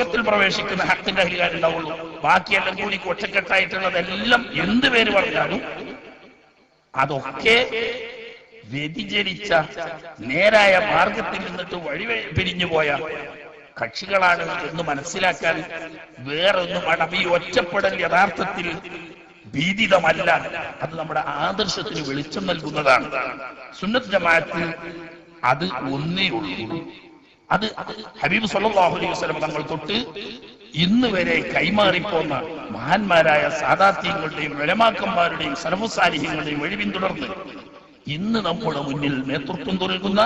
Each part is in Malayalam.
സ്വർഗത്തിൽ പ്രവേശിക്കുന്ന ഹക്കിന്റെ അധികാരമുണ്ടാവുള്ളൂ. ബാക്കിയെല്ലാം കൂടി ഒറ്റക്കെട്ടായിട്ടുള്ളതെല്ലാം എന്ത് പേര് പറഞ്ഞാലും അതൊക്കെ വ്യതിചരിച്ച നേരായ മാർഗത്തിൽ നിന്നിട്ട് വഴി പിരിഞ്ഞു പോയ കക്ഷികളാണ് എന്ന് മനസ്സിലാക്കാൻ വേറൊന്നും വേണം. ഈ ഒറ്റപ്പെടൽ യഥാർത്ഥത്തിൽ ഭീതിതമല്ല, അത് നമ്മുടെ ആദർശത്തിന് വെളിച്ചം നൽകുന്നതാണ്. സുന്നത്ത് ജമാഅത്ത് അത് ഒന്നേ ഉള്ളൂ. അത് ഹബീബ് സല്ലല്ലാഹു അലൈഹി വസല്ലം തങ്ങൾ തൊട്ട് ഇന്ന് വരെ കൈമാറിപ്പോന്ന മഹാന്മാരായ സാദാത്യങ്ങളുടെയും ഉലമാക്കന്മാരുടെയും സലഫു സാലിഹീങ്ങളുടെയും വഴി പിന്തുടർന്ന് ഇന്ന് നമ്മുടെ മുന്നിൽ നേതൃത്വം നൽകുന്ന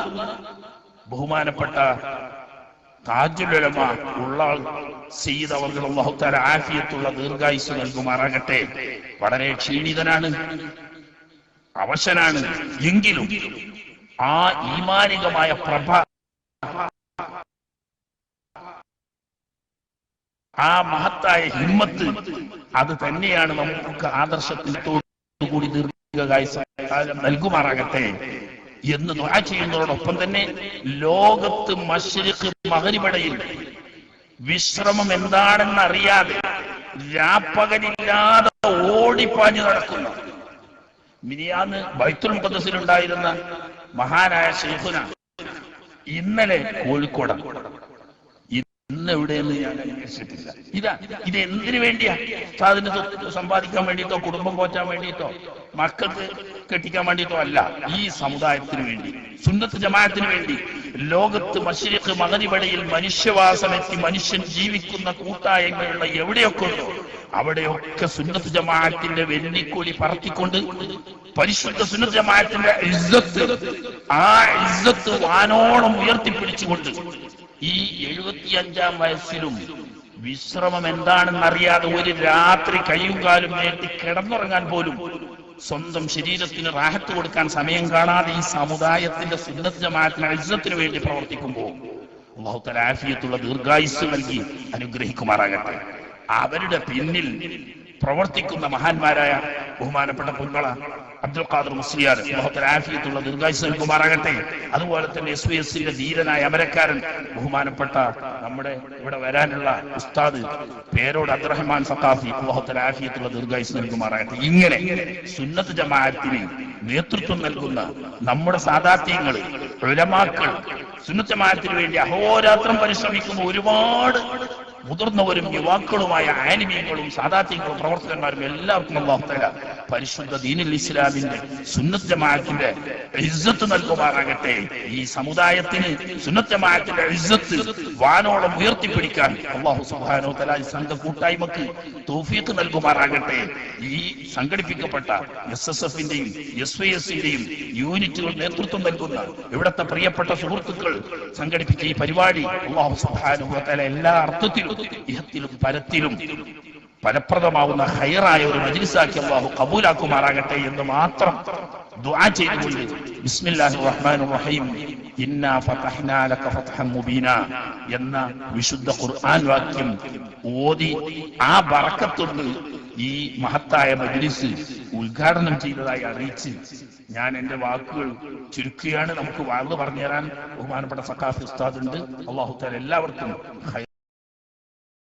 ബഹുമാനപ്പെട്ട താജുൽ ഉലമ ഉള്ള സയ്യിദ് അവർകൾ അല്ലാഹു തആല ആഫിയത്തുള്ള ദീർഘായുസ്സ് നൽകുമാറാകട്ടെ. വളരെ ക്ഷീണിതനാണ്, അവശനാണ്. എങ്കിലും ആ ഈമാനികമായ പ്രഭ, ആ മഹത്തായ ഹിമ്മത്ത്, അത് തന്നെയാണ് നമുക്ക് ആദർശത്തോടുകൂടി ദീർഘായുസ്സ് നൽകുമാറാകട്ടെ എന്ന് ദുആ ചെയ്യുന്നതോടൊപ്പം തന്നെ ലോകത്ത് മശ്രിഖ് മഗ്രിബിടയിൽ വിശ്രമം എന്താണെന്ന് അറിയാതെ രാപ്പകലില്ലാതെ ഓടിപ്പാഞ്ഞു നടക്കുന്ന, മിനിയാന്ന് ബൈത്തുൽ മുഖദ്ദസിലുണ്ടായിരുന്ന മഹാനായ ശൈഖുന ഇന്നലെ കോഴിക്കോടാണ്. ഇന്ന് എവിടെയെന്ന് ഞാൻ അന്വേഷിച്ചിട്ടില്ല. ഇത് എന്തിനു വേണ്ടിയാ? ഉസ്താദിന് സമ്പാദിക്കാൻ വേണ്ടിയിട്ടോ കുടുംബം പോറ്റാൻ വേണ്ടിയിട്ടോ മക്കൾക്ക് കെട്ടിക്കാൻ വേണ്ടിയിട്ടോ അല്ല. ഈ സമുദായത്തിന് വേണ്ടി, സുന്നത്ത് ജമാഅത്തിന് വേണ്ടി, ലോകത്ത് മശ്രിഖ് മഗ്രിബിടയിൽ മനുഷ്യവാസമെത്തി മനുഷ്യൻ ജീവിക്കുന്ന കൂട്ടായ്മയുള്ള എവിടെയൊക്കെ ഉണ്ടോ അവിടെയൊക്കെ സുന്നത്ത് ജമാഅത്തിന്റെ വെന്നിക്കൊടി പറത്തിക്കൊണ്ട് പരിശുദ്ധ സുന്നത്ത് ജമാഅത്തിന്റെ ഇസ്സത്ത്, ആ ഇസ്സത്ത് വാനോളം ഉയർത്തിപ്പിടിച്ചുകൊണ്ട് ഈ 75-ാം വയസ്സിലും വിശ്രമം എന്താണെന്നറിയാതെ ഒരു രാത്രി കൈയും കാലും നേട്ടി കിടന്നുറങ്ങാൻ പോലും സ്വന്തം ശരീരത്തിന് റാഹത്ത് കൊടുക്കാൻ സമയം കാണാതെ ഈ സമുദായത്തിന്റെ സുന്നത്ത് ജമാഅത്തിന്റെ ഇസ്സത്തിന് വേണ്ടി പ്രവർത്തിക്കുമ്പോൾ അല്ലാഹു തആല ആഫിയത്തുള്ള ദീർഘായുസ്സ് നൽകി അനുഗ്രഹിക്കുമാറാകട്ടെ. അവരുടെ പിന്നിൽ പ്രവർത്തിക്കുന്ന മഹാന്മാരായ ബഹുമാനപ്പെട്ട പുന്നള അബ്ദുൽ ഖാദർ മുസ്ലിയാർ അല്ലാഹു തആല ആഫിയത്തുള്ള ദീർഘായുസ്സ് നൽകുമാറാകട്ടെ. അതുപോലെ തന്നെ SYSന്റെ ധീരനായ അമരക്കാരൻ ബഹുമാനപ്പെട്ട നമ്മുടെ ഇവിടെ വരാനുള്ള ഉസ്താദ് പേരോട് അബ്ദുറഹ്മാൻ സഖാഫി അല്ലാഹു തആല ആഫിയത്തുള്ള ദീർഘായുസ്സ് നൽകുമാറാകട്ടെ. ഇങ്ങനെ സുന്നത്ത് ജമാഅത്തിന് നേതൃത്വം നൽകുന്ന നമ്മുടെ സാദാത്യങ്ങൾ, ഉലമാക്കൾ, സുന്നത്ത് ജമാഅത്തിന് വേണ്ടി അഹോരാത്രം പരിശ്രമിക്കുന്ന ഒരുപാട് മുതിർന്നവരും യുവാക്കളുമായ ആലിമീങ്ങളും സാദാത്യങ്ങളും പ്രവർത്തകന്മാരും എല്ലാവർക്കും അല്ലാഹു തആല പരിശുദ്ധ ദീനുൽ ഇസ്ലാമിന്റെ സുന്നത്ത് ജമാഅത്തിന്റെ ഇസ്സത്ത് നൽകുമാറാകട്ടെ. ഈ സമുദായത്തിന് സുന്നത്ത് ജമാഅത്തിന്റെ ഇസ്സത്ത് വാനോളം ഉയർത്തിപ്പിടിക്കാൻ അല്ലാഹു സുബ്ഹാനഹു വ തആല ഈ സംഘ കൂട്ടായ്മക്ക് തൗഫീഖ് നൽകുമാറാകട്ടെ. ഈ സംഘടിപ്പിക്കപ്പെട്ട SSFന്റെയും SYSന്റെയും യൂണിറ്റുകൾ നേതൃത്വം നൽകുന്ന ഇവിടുത്തെ പ്രിയപ്പെട്ട സുഹൃത്തുക്കൾ സംഘടിപ്പിച്ച ഈ പരിപാടി അല്ലാഹു സുബ്ഹാനഹു വ തആല എല്ലാ അർത്ഥത്തിലും ഇഹത്തിലും പരത്തിലും ഫലപ്രദമാവുന്ന ഖൈറായ ഒരു മജ്ലിസാക്കി അല്ലാഹു ഖബൂലാക്കുമാറാകട്ടെ എന്ന് മാത്രം ദുആ ചെയ്തുകൊണ്ട് ബിസ്മില്ലാഹിർ റഹ്മാനിർ റഹീം ഇന്നാ ഫതഹ്നാ ലക ഫത്ഹൻ മുബീനാ എന്ന വിശുദ്ധ ഖുർആൻ വാക്യം ഓതി ആ ബറക്കത്തുണ്ട് ഈ മഹത്തായ മജ്ലിസ് ഉദ്ഘാടനം ചെയ്തതായി അറിയിച്ച് ഞാൻ എന്റെ വാക്കുകൾ ചുരുക്കുകയാണ്. നമുക്ക് വാഴ്ന്നു പറഞ്ഞു തരാൻ ബഹുമാനപ്പെട്ട സഖാഫി ഉസ്താദ് ഉണ്ട്. അല്ലാഹു തആല എല്ലാവർക്കും